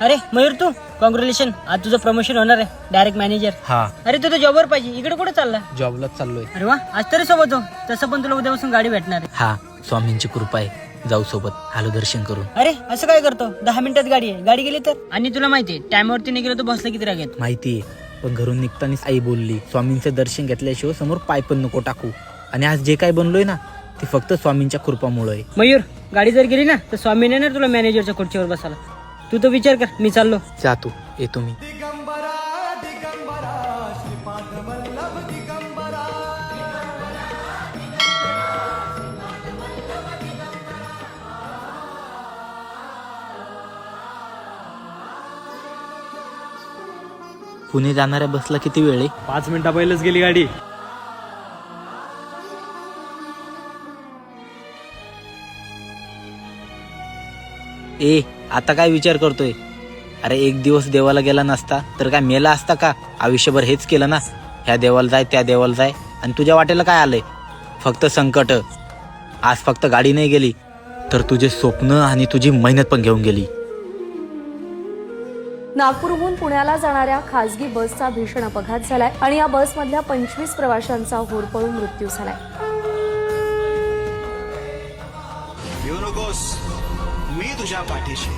अरे मयूर, तू कॉंग्रॅच्युलेशन, आज तुझं प्रमोशन होणार आहे डायरेक्ट मॅनेजर. हा, अरे तू तर जॉबवर पाहिजे, इकडे कुठे चालला? जॉबलाच चाललोय. अरे वा, आज तरी सोबत हो. तसं पण तुला उद्यापासून गाडी भेटणार आहे. हा, स्वामींची कृपा आहे. जाऊ सोबत, आलो दर्शन करून. अरे असं काय करतो, 10 मिनिटात गाडी आहे, गाडी गेली तर? आणि तुला माहितीये टाइमवरती नाही गेलो तर बसला किती राग येतो. माहितीये, पण घरून निघतानाच आई बोलली, स्वामींचं दर्शन घेतल्याशिवाय समोर पाय पण नको टाकू. आणि आज जे काय बनलोय ना, ते फक्त स्वामींच्या कृपामुळे आहे. मयूर, गाडी जर गेली ना तर स्वामी नेणार तुला मॅनेजरच्या खुर्चीवर बसायला. तू तर विचार कर, मी चाललो. जातो, येतो मी. पुणे जाणाऱ्या बसला किती वेळ आहे? 5 मिनिटा पहिलेच गेली गाडी. ए, आता काय विचार करतोय? अरे एक दिवस देवाला गेला नसता तर काय मेला असता का? आयुष्यभर हेच केलं ना, ह्या देवाला जाय त्या देवाला जाय. आणि तुझ्या वाटेला काय आलंय? फक्त संकट. आज फक्त गाडी नाही गेली तर तुझे स्वप्न आणि तुझी मेहनत पण घेऊन गेली. नागपूरहून पुण्याला जाणाऱ्या खासगी बसचा भीषण अपघात झालाय आणि या बसमधल्या 25 प्रवाशांचा होरपळून मृत्यू झालाय. येऊ नकोस, मी तुझ्या पाठीशी.